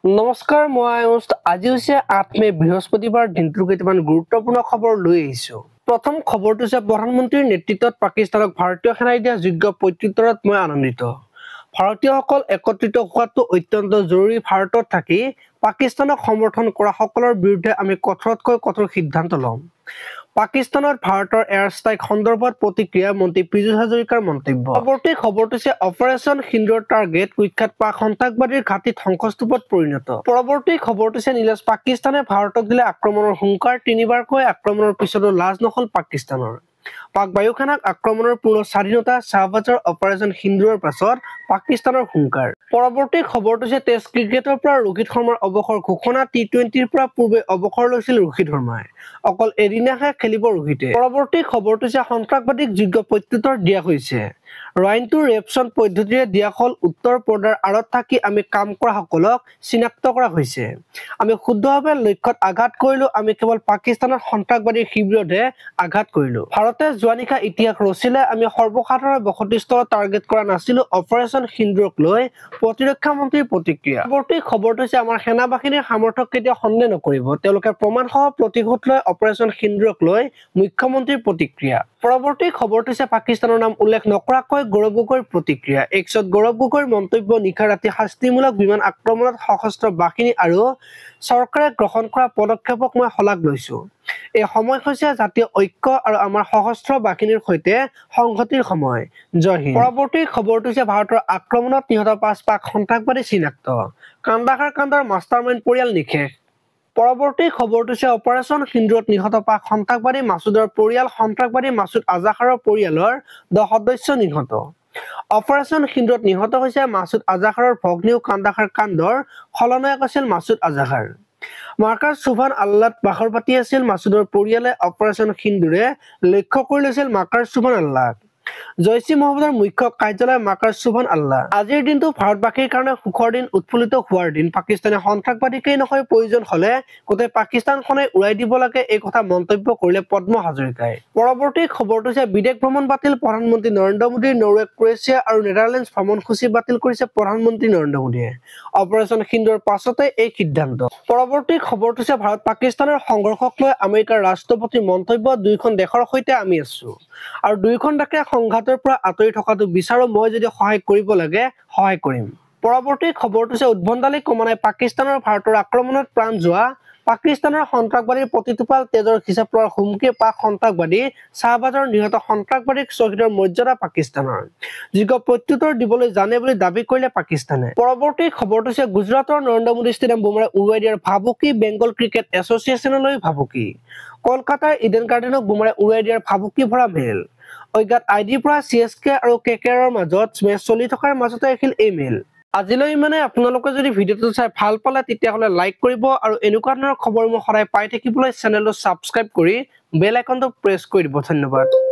নমস্কাৰ, মই আয়ুষ। আজি হৈছে 8 মে বৃহস্পতিবাৰ। দিনটোৰ কেইটামান গুৰুত্বপূৰ্ণ খবৰ লৈ আহিছো। প্ৰথম খবৰটো হৈছে প্ৰধানমন্ত্ৰীৰ নেতৃত্বত পাকিস্তানক ভাৰতীয় সেনাই দিয়া যোগ্য প্ৰত্যুত্তৰত মই আনন্দিত। ভাৰতীয়সকল একত্ৰিত হোৱাটো অত্যন্ত জৰুৰী। ভাৰতত থাকি পাকিস্তানক সমৰ্থন কৰা সকলৰ বিৰুদ্ধে আমি কঠোৰতকৈ কঠোৰ সিদ্ধান্ত ল'ম। পাকিস্তানত ভাৰতৰ এয়াৰ ষ্ট্ৰাইক সন্দৰ্ভত প্ৰতিক্ৰিয়া মন্ত্ৰী পীযুষ হাজৰিকাৰ মন্তব্য। পৰৱৰ্তী খবৰটো হৈছে অপাৰেচন সিন্দুৰৰ টাৰ্গেট কুখ্যাত পাক সন্ত্ৰাসবাদীৰ ঘাটিত ধ্বংসস্তূপত পৰিণত। পৰৱৰ্তী খবৰটো হৈছে নিলাজ পাকিস্তানে ভাৰতক দিলে আক্ৰমণৰ হুংকাৰ। তিনিবাৰকৈ আক্ৰমণৰ পিছতো লাজ নহল পাকিস্তানৰ। পাক বায়ুসেনাক আক্ৰমণৰ পূৰ্ণ স্বাধীনতা। শ্বাহবাজৰ অপাৰেচন সিন্দুৰৰ পাছত পাকিস্তানৰ হুংকাৰ। পৰৱৰ্তী খবৰটো হৈছে টেষ্ট ক্ৰিকেটৰ পৰা ৰোহিত শৰ্মাৰ অৱসৰ ঘোষণা। টি-20ৰ পৰা পূৰ্বে অৱসৰ লৈছিল ৰোহিত শৰ্মাই। অকল এদিনহে খেলিব ৰোহিতে। পৰৱৰ্তী খবৰটো হৈছে সন্ত্ৰাসবাদীক যোগ্য প্ৰত্যুত্তৰ দিয়া হৈছে। ৰাইন টু ৰেপচন পদ্ধতিৰে দিয়া হল উত্তৰ পৰ্দাৰ আঁৰত থাকি আমি কাম কৰা সকলক চিনাক্ত কৰা হৈছে। আমি শুদ্ধভাৱে লক্ষ্যত আঘাত কৰিলো। আমি কেৱল পাকিস্তানৰ সন্ত্ৰাসবাদীৰ শিবিৰতহে আঘাত কৰিলো। ভাৰতে যোৱা নিশা ইতিহাস ৰচিলে। আমি সৰ্বসাধাৰণ বসতিস্থলত টাৰ্গেট কৰা নাছিলো। অপাৰেচন সিন্দুৰক লৈ প্ৰতিৰক্ষা মন্ত্ৰীৰ প্ৰতিক্ৰিয়া। পৰৱৰ্তী খবৰটো হৈছে আমাৰ সেনা বাহিনীৰ সামৰ্থ্যক কেতিয়াও সন্দেহ নকৰিব। তেওঁলোকে প্ৰমাণসহ প্ৰতিশোধ লয়। অপাৰেচন সিন্দুৰক লৈ মুখ্যমন্ত্ৰীৰ প্ৰতিক্ৰিয়া। পৰৱৰ্তী খবৰটো হৈছে পাকিস্তানৰ নাম উল্লেখ নকৰাকৈ গৌৰৱ গগৈৰ প্ৰতিক্ৰিয়া। এক্সত গৌৰৱ গগৈৰ মন্তব্য নিশা ৰাতি শাস্তিমূলক বিমান আক্ৰমণত সশস্ত্ৰ বাহিনী আৰু চৰকাৰে গ্ৰহণ কৰা পদক্ষেপক মই শলাগ লৈছো। এই সময় হৈছে জাতীয় ঐক্য আৰু আমাৰ সশস্ত্ৰ বাহিনীৰ সৈতে সংহতিৰ সময়। জয় হিন্দ। পৰৱৰ্তী খবৰটো হৈছে ভাৰতৰ আক্ৰমণত নিহত 5 পাক সন্ত্ৰাসবাদী চিনাক্ত। কান্দাহাৰ কাণ্ডৰ মাষ্টাৰমাইণ্ড পৰিয়াল নিশেষ। পৰৱৰ্তী খবৰটো হৈছে অপাৰেচন সিন্দুৰত নিহত পাক সন্ত্ৰাসবাদী মাছুদৰ পৰিয়াল। সন্ত্ৰাসবাদী মাছুদ আজাহাৰৰ পৰিয়ালৰ 10 সদস্য নিহত। অপাৰেচন সিন্দুৰত নিহত হৈছে মাছুদ আজাহাৰৰ ভগ্নীও। কান্দাহাৰ কাণ্ডৰ খলনায়ক আছিল মাছুদ আজাহাৰ। মাৰ্কাজ সুবহান আল্লাহত বাখৰ পাতি আছিল মাছুদৰ পৰিয়ালে। অপাৰেচন সিন্দুৰে লক্ষ্য কৰি লৈছিল মাৰ্কাজ সুবহান আল্লাহক। জইচ-ই মহম্মদৰ মুখ্য কাৰ্যালয় মাৰ্কাজ সুবহান আল্লাহ। আজিৰ দিনটো ভাৰতবাসীৰ কাৰণে সুখৰ দিন, উৎফুল্লিত হোৱাৰ দিন। পাকিস্তানে সন্ত্ৰাসবাদীকেই নহয়, প্ৰয়োজন হলে গোটেই পাকিস্তানখনে উৰাই দিব লাগে, এই কথা মন্তব্য কৰিলে পদ্ম হাজৰিকাই। পৰৱৰ্তী খবৰটো হৈছে বিদেশ ভ্ৰমণ বাতিল প্ৰধানমন্ত্ৰী নৰেন্দ্ৰ মোদীৰ। নৰৱে, ক্ৰোৱেছিয়া আৰু নেদাৰলেণ্ডছ ভ্ৰমণসূচী বাতিল কৰিছে প্ৰধানমন্ত্ৰী নৰেন্দ্ৰ মোদীয়ে। অপাৰেচন সিন্দুৰৰ পাছতে এই সিদ্ধান্ত। পৰৱৰ্তী খবৰটো হৈছে ভাৰত পাকিস্তানৰ সংঘৰ্ষক লৈ আমেৰিকাৰ ৰাষ্ট্ৰপতিৰ মন্তব্য। দুয়োখন দেশৰ সৈতে আমি আছো আৰু দুয়োখন দেশে সংঘাতৰ পৰা আঁতৰি থকাটো বিচাৰো। মই যদি সহায় কৰিব লাগে সহায় কৰিম। পৰৱৰ্তী খবৰটো হৈছে উদ্ভণ্ডালি কমা নাই পাকিস্তানৰ। ভাৰতৰ আক্ৰমণত প্ৰাণ যোৱা পাকিস্তানৰ সন্ত্ৰাসবাদীৰ প্ৰতিটোপাল তেজৰ হিচাপ লোৱাৰ হুমকি। পাক সন্ত্ৰাসবাদী শ্বাহবাজৰ নিহত সন্ত্ৰাসবাদীক শ্বহীদৰ মৰ্যাদা পাকিস্তানৰ। যোগ্য প্ৰত্যুত্তৰ দিবলৈ জানে বুলি দাবী কৰিলে পাকিস্তানে। পৰৱৰ্তী খবৰটো হৈছে গুজৰাটৰ নৰেন্দ্ৰ মোদী ষ্টেডিয়াম বুমৰাই উৰুৱাই দিয়াৰ ভাবুকি। বেংগল ক্ৰিকেট এছচিয়েশ্যনলৈ ভাবুকি। কলকাতাৰ ইডেন গাৰ্ডেনক বুমৰাই উৰুৱাই দিয়াৰ ভাবুকি ভৰা মেল। অজ্ঞাত আইডিৰ পৰা CSK আৰু KKRৰ মাজত মেচ চলি থকাৰ মাজতে আহিল এই মেল। আজিলৈ ইমানে। আপোনালোকে যদি ভিডিঅ'টো চাই ভাল পালে তেতিয়াহ'লে লাইক কৰিব আৰু এনেকুৱা ধৰণৰ খবৰ মই সদায় পাই থাকিবলৈ চেনেলটো ছাবস্ক্ৰাইব কৰি বেল আইকনটো প্ৰেছ কৰি দিব। ধন্যবাদ।